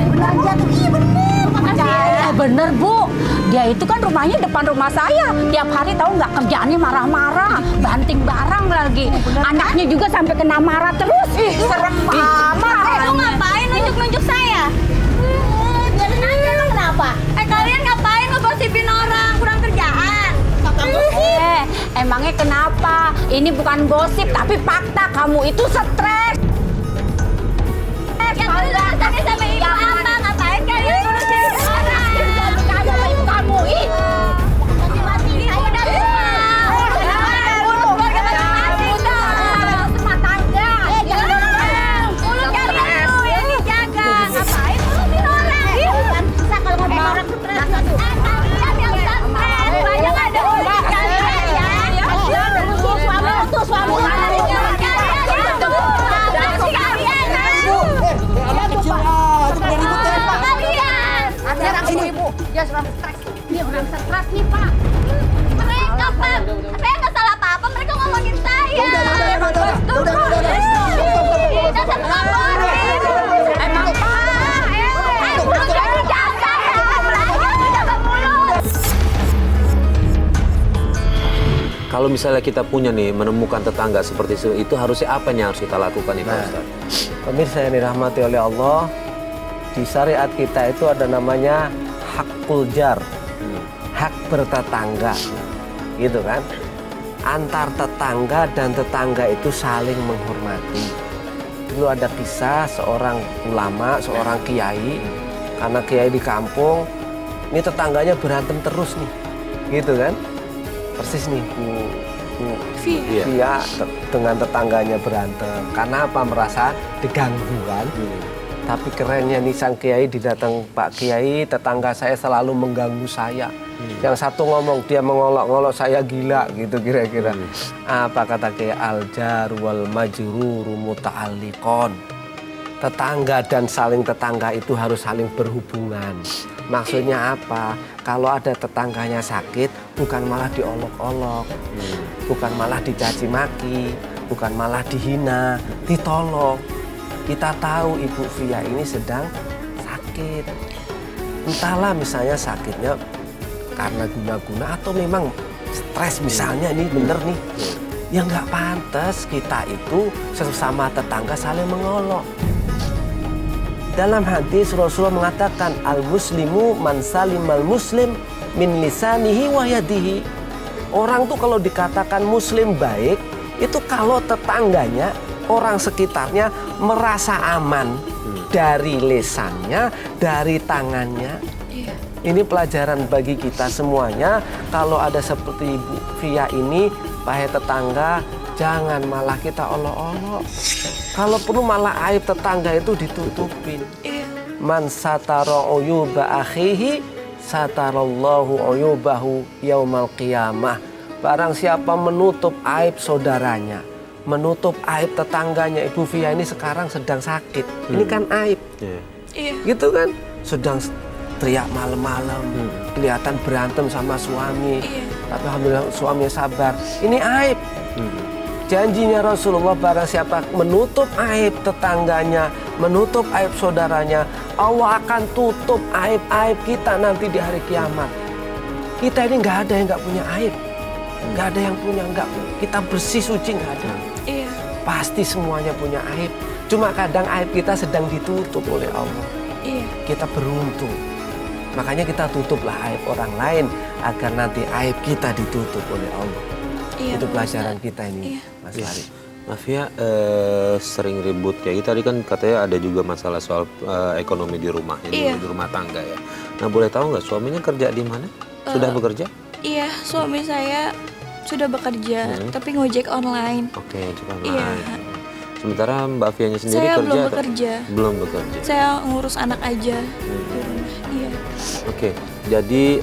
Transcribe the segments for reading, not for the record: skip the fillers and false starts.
belanja tuh. Iya bener. Makasih ya. Bener Bu, dia itu kan rumahnya depan rumah saya. Tiap hari tahu nggak kerjaannya marah-marah, banting barang lagi. Anaknya juga sampai kena marah terus. Ih, serem amat. Lu ngapain nunjuk-nunjuk saya? Biarin aja lu kenapa? Kalian ngapain ngegosipin orang kurang kerjaan? Emangnya kenapa? Ini bukan gosip tapi fakta. Kamu itu stres. Ya jelas tadi sama ibu apa? Ngapain kalian ngurusin orang? Kamu sama ibu kamu. Ih. Mati-mati saya udah tua. Urus keluarga mati-mati dong. Rumah tangga. Mulut kalian tuh yang dijaga. Ngapain ngurusin orang? Kan bisa kalau ngomong orang stres. Kalian yang stres. Banyak ada urusan kalian ya. Suami Ibu, dia orang stres. Dia orang stres nih Pak. mereka Pak, saya nggak salah apa-apa, mereka ngomongin saya. Emang Pak, mulut jadi jaga ya, belajar jaga mulut. Kalau misalnya kita punya nih menemukan tetangga seperti itu harusnya apa yang harus kita lakukan nih Pak Ustaz? Pemirsa yang dirahmati oleh Allah, di syariat kita itu ada namanya hakul jar, hak bertetangga, gitu kan? Antar tetangga dan tetangga itu saling menghormati. Dulu ada kisah seorang ulama, seorang kiai, karena kiai di kampung, ini tetangganya berantem terus nih, gitu kan? Persis nih Bu Via dengan tetangganya berantem. Karena apa? Merasa diganggu kan? Tapi kerennya nih sang kiai didatang Pak Kiai, tetangga saya selalu mengganggu saya. Yang satu ngomong dia mengolok-olok saya gila gitu kira-kira. Apa kata Kiai? Al-jar wal majruru muta'alliqon. Tetangga dan saling tetangga itu harus saling berhubungan. Maksudnya apa? Kalau ada tetangganya sakit, bukan malah diolok-olok, bukan malah dicaci maki, bukan malah dihina, ditolong. Kita tahu Ibu Via ini sedang sakit. Entahlah misalnya sakitnya karena guna-guna atau memang stres misalnya, ini bener nih. Ya nggak pantas kita itu sesama tetangga saling mengolok. Dalam hadis Rasulullah mengatakan al-muslimu man salimal muslim min lisanihi wa yadihi. Orang tuh kalau dikatakan muslim baik itu kalau tetangganya, orang sekitarnya merasa aman dari lesannya, dari tangannya. Ini pelajaran bagi kita semuanya. Kalau ada seperti Ibu Via ini, wahai tetangga, jangan malah kita olok-olok. Kalau perlu malah aib tetangga itu ditutupin. Man satara uyuba akhihi satarallahu uyubahu yaumal qiyamah. Barang siapa menutup aib saudaranya, menutup aib tetangganya. Ibu Via ini sekarang sedang sakit. Ini kan aib. Gitu kan? Sedang teriak malam-malam, kelihatan berantem sama suami. Tapi alhamdulillah suaminya sabar. Ini aib. Janjinya Rasulullah, barang siapa menutup aib tetangganya, menutup aib saudaranya, Allah akan tutup aib-aib kita nanti di hari kiamat. Kita ini nggak ada yang nggak punya aib, nggak ada yang punya kita bersih suci nggak ada. Pasti semuanya punya aib. Cuma kadang aib kita sedang ditutup oleh Allah. Kita beruntung. Makanya kita tutuplah aib orang lain agar nanti aib kita ditutup oleh Allah. Itu pelajaran kita ini, Mas Farid. Mafia sering ribut kayak gitu. Tadi kan katanya ada juga masalah soal ekonomi di rumahnya, di rumah tangga ya. Nah boleh tahu nggak suaminya kerja di mana? Sudah bekerja? Iya, suami saya sudah bekerja, tapi ngojek online. Oke, cuma online. Sementara Mbak Fianya sendiri saya kerja? belum bekerja. Belum bekerja. Saya ngurus anak aja. Iya. Oke, jadi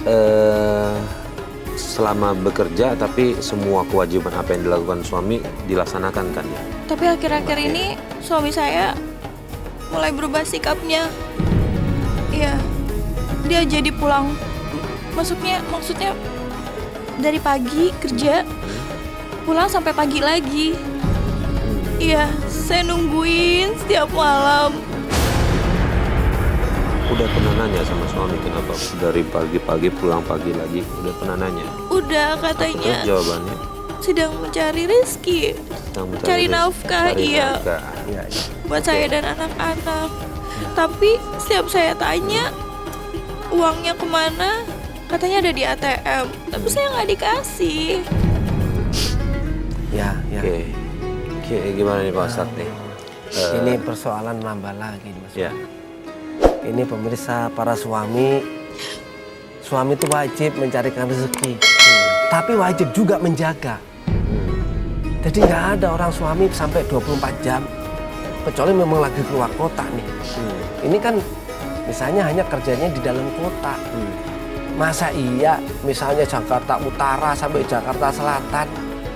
selama bekerja tapi semua kewajiban apa yang dilakukan suami dilaksanakan kan ya? Tapi akhir-akhir ini suami saya mulai berubah sikapnya. Iya. Dia jadi pulang maksudnya dari pagi kerja pulang sampai pagi lagi. Iya, saya nungguin setiap malam. Udah pernah nanya sama suami kenapa dari pagi-pagi pulang pagi lagi? Udah pernah nanya? Udah, Terus katanya jawabannya? sedang mencari rezeki, Sedang mencari cari rezeki, nafkah, cari iya, nafkah. Iya, iya. buat saya dan anak-anak. Tapi setiap saya tanya uangnya kemana, katanya ada di ATM, tapi saya nggak dikasih. Ya, ya. Oke, gimana nih Pak Ustadz nih? Ini persoalan nambah lagi, Mas. Ya. Ini pemirsa, para suami itu wajib mencarikan rezeki, tapi wajib juga menjaga. Jadi nggak ada orang suami sampai 24 jam, kecuali memang lagi keluar kota nih. Ini kan misalnya hanya kerjanya di dalam kota. Masa iya misalnya Jakarta Utara sampai Jakarta Selatan,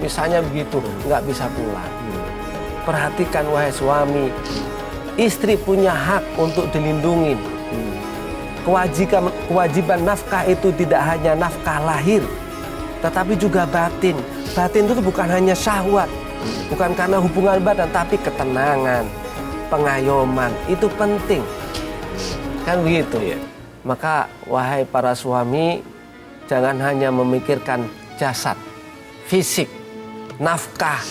misalnya begitu, nggak bisa pulang. Perhatikan wahai suami, istri punya hak untuk dilindungi. Kewajiban nafkah itu tidak hanya nafkah lahir, tetapi juga batin. Batin itu bukan hanya syahwat, bukan karena hubungan badan, tapi ketenangan, pengayoman, itu penting. Kan begitu? Iya. Maka wahai para suami, jangan hanya memikirkan jasad, fisik, nafkah,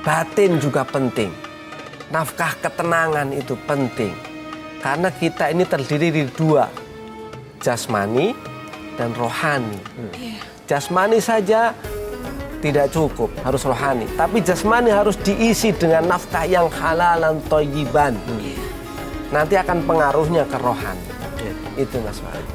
batin juga penting. Nafkah ketenangan itu penting. Karena kita ini terdiri dari dua, jasmani dan rohani. Jasmani saja tidak cukup, harus rohani. Tapi jasmani harus diisi dengan nafkah yang halalan thayyiban. Nanti akan pengaruhnya ke rohani. Itu Mas Fahri.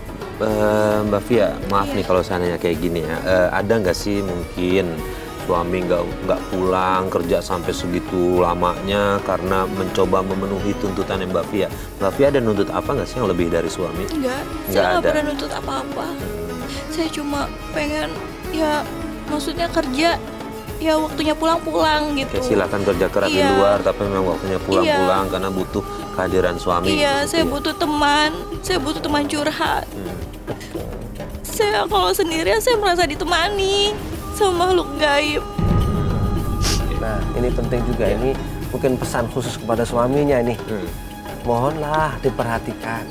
Mbak Fia, maaf nih kalau seandainya kayak gini ya. Ada nggak sih mungkin suami nggak pulang kerja sampai segitu lamanya karena mencoba memenuhi tuntutan Mbak Fia? Mbak Fia ada nuntut apa nggak sih yang lebih dari suami? Enggak, Nggak saya nggak ada. pernah nuntut apa-apa. Saya cuma pengen, ya maksudnya kerja, ya waktunya pulang-pulang gitu. Kayak silakan kerja keras di Iya. luar, tapi memang waktunya pulang-pulang karena butuh kehadiran suami. Iya, gitu saya ya. butuh teman curhat. Saya kalau sendirian saya merasa ditemani sama makhluk gaib. Nah, ini penting juga, ini mungkin pesan khusus kepada suaminya ini. Mohonlah diperhatikan.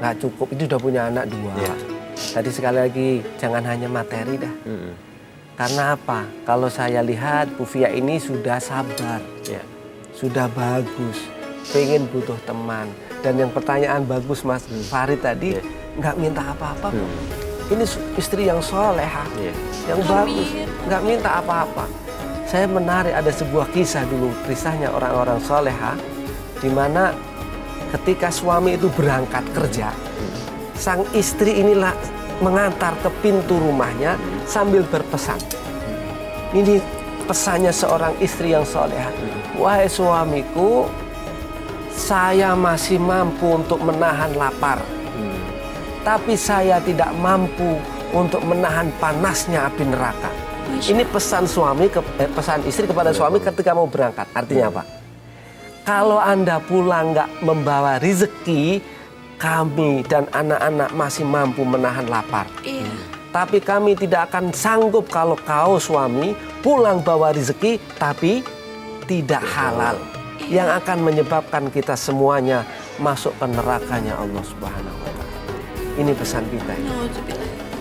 Nggak cukup, itu udah punya anak 2. Iya. Tadi sekali lagi, jangan hanya materi dah. Karena apa? Kalau saya lihat Bu Fia ini sudah sabar, Ya. sudah bagus, pengen butuh teman. Dan yang pertanyaan bagus Mas Farid tadi, Iya. nggak minta apa-apa. Ini istri yang soleha, Iya. yang bagus, nggak minta apa-apa. Saya menarik, ada sebuah kisah dulu, kisahnya orang-orang soleha, di mana ketika suami itu berangkat kerja, sang istri inilah mengantar ke pintu rumahnya sambil berpesan. Ini pesannya seorang istri yang soleha. Wahai suamiku, saya masih mampu untuk menahan lapar. Tapi saya tidak mampu untuk menahan panasnya api neraka. Ini pesan pesan istri kepada suami ketika mau berangkat. Artinya apa? Kalau Anda pulang nggak membawa rezeki, kami dan anak-anak masih mampu menahan lapar. Iya. Tapi kami tidak akan sanggup kalau kau suami pulang bawa rezeki tapi tidak halal. Yang akan menyebabkan kita semuanya masuk ke nerakanya Allah Subhanahu wa Ta'ala. Ini pesan kita.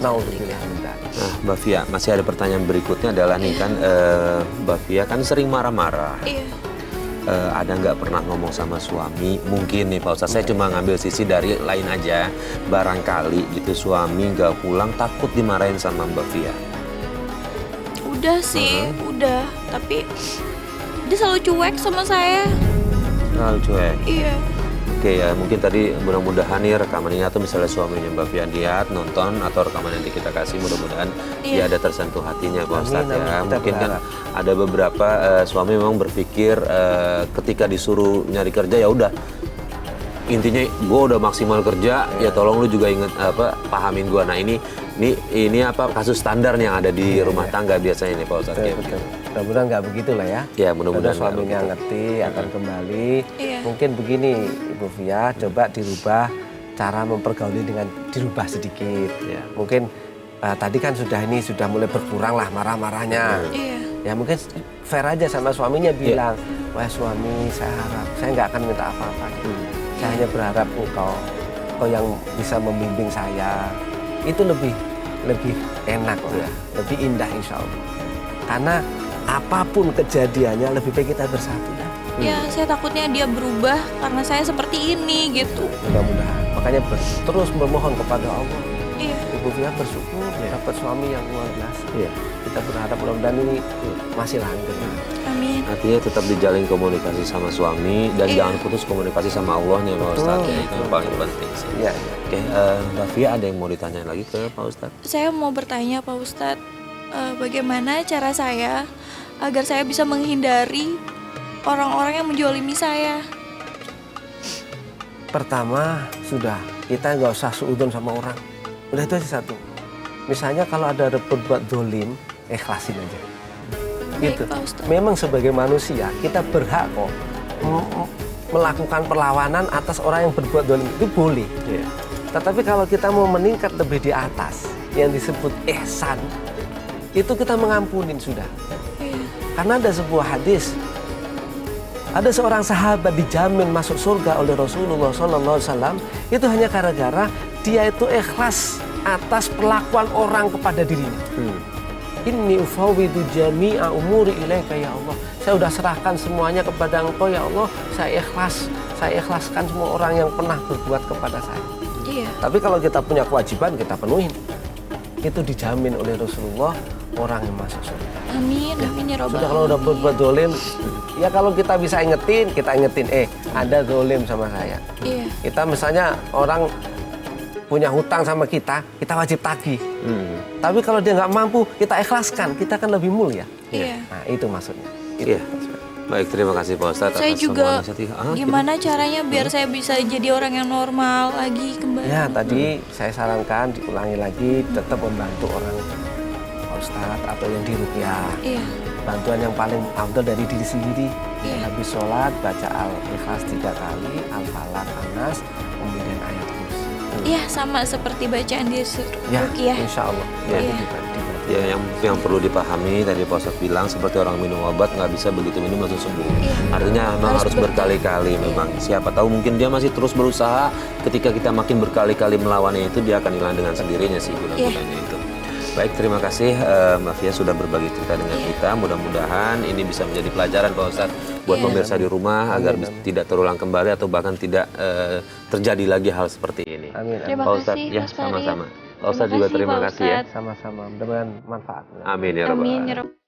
Nauzubillah min dzalik. Nah, Mbak Fia, masih ada pertanyaan berikutnya adalah nih kan Mbak Fia kan sering marah-marah. Iya. Ada nggak pernah ngomong sama suami? Mungkin nih Pak Ustadz, saya cuma ngambil sisi dari lain aja. Barangkali gitu suami nggak pulang takut dimarahin sama Mbak Fia. Udah sih, udah. Tapi dia selalu cuek sama saya. Nah, cuek. Iya. Oke ya, mungkin tadi mudah-mudahan nih rekaman ini atau misalnya suaminya Mbak Fia lihat, nonton atau rekaman nanti kita kasih, mudah-mudahan dia ada tersentuh hatinya Pak Ustadz Amin, ya. amin. Kita Mungkin kan berharap. ada beberapa suami memang berpikir ketika disuruh nyari kerja ya udah intinya gue udah maksimal kerja ya tolong lu juga inget pahamin gue. Nah ini apa kasus standar yang ada di rumah tangga biasanya nih Pak Ustadz. Betul. Mudah-mudahan nggak begitulah ya. Ya, mudah-mudahan Karena suaminya nggak ngerti akan kembali. Iya. Mungkin begini Ibu Fia, coba dirubah cara mempergauli dengan dirubah sedikit. Ya. Mungkin tadi kan sudah mulai berkurang lah marah-marahnya. Iya. Ya mungkin fair aja sama suaminya bilang, wah suami saya harap saya nggak akan minta apa-apa. Saya hanya berharap engkau kok yang bisa membimbing saya. Itu lebih enak ya, lebih indah insya Allah. Karena apapun kejadiannya lebih baik kita bersatu ya. Ya, saya takutnya dia berubah karena saya seperti ini gitu. Mudah-mudahan. Makanya terus memohon kepada Allah. Iya. Ibu Fia bersyukur dapat suami yang luar biasa. Iya. Kita berharap mudah-mudahan ini masih langgeng. Amin. Artinya tetap dijalin komunikasi sama suami dan Iya. jangan putus komunikasi sama Allahnya Pak Ustadz. Ya, itu yang paling penting sih. Iya. Oke, Mbak Fia ada yang mau ditanya lagi ke Pak Ustadz? Saya mau bertanya Pak Ustadz, bagaimana cara saya agar saya bisa menghindari orang-orang yang menjolimi saya? Pertama sudah kita nggak usah suudon sama orang. Udah itu aja satu. Misalnya kalau ada berbuat dolim, ikhlasin aja. Baik, Gitu. Pak Ustadz. Memang sebagai manusia kita berhak kok melakukan perlawanan atas orang yang berbuat dolim itu boleh. Iya. Tetapi kalau kita mau meningkat lebih di atas, yang disebut ihsan, itu kita mengampunin sudah. Iya. Karena ada sebuah hadis, ada seorang sahabat dijamin masuk surga oleh Rasulullah SAW, itu hanya gara-gara dia itu ikhlas atas perlakuan orang kepada dirinya. Inni ufawwidu jami'a umuri ilaika ya Allah. Saya sudah serahkan semuanya kepada Engkau ya Allah. Saya ikhlaskan semua orang yang pernah berbuat kepada saya. Iya. Tapi kalau kita punya kewajiban, kita penuhin. Itu dijamin oleh Rasulullah orang yang masuk surga. Amin. Amin ya Rabbal Sudah kalau udah Alamin. berbuat dolim, ya kalau kita bisa ingetin, kita ingetin. Anda dolim sama saya. Iya. Kita misalnya orang punya hutang sama kita wajib tagih. Tapi kalau dia nggak mampu, kita ikhlaskan. Kita kan lebih mulia. Iya. Nah itu maksudnya. Iya. Baik, terima kasih Pak Ustadz Saya atas juga semua inisiatif. gimana caranya biar saya bisa jadi orang yang normal lagi kembali? Ya tadi saya sarankan diulangi lagi, tetap membantu orang Pak Ustadz atau yang diruqyah. Iya. Bantuan yang paling afdal dari diri sendiri. Iya. Habis sholat baca Al-Ikhlas 3 kali, Al-Falaq, An-Nas, kemudian ayat kursi. Iya, sama seperti bacaan di Ya, ruqyah. insya Allah. Ya. Itu Iya. dibantu. Ya, yang perlu dipahami tadi Pak Ustadz bilang seperti orang minum obat nggak bisa begitu minum langsung sembuh. Iya. Artinya memang harus Harus berkali-kali memang. Siapa tahu mungkin dia masih terus berusaha. Ketika kita makin berkali-kali melawannya itu dia akan hilang dengan sendirinya sih guna-gunanya itu. Baik, terima kasih Mbak Fia sudah berbagi cerita dengan kita. Mudah-mudahan ini bisa menjadi pelajaran Pak Ustadz buat Iya. pemirsa di rumah agar tidak terulang kembali atau bahkan tidak terjadi lagi hal seperti ini. Amin. Terima Pak Ustadz, kasih, ya Mas Farid. sama-sama. Pak Ustadz juga terima kasih ya. Sama-sama. Mudah-mudahan manfaat. Amin ya rabbal Amin alamin. ya Rabbal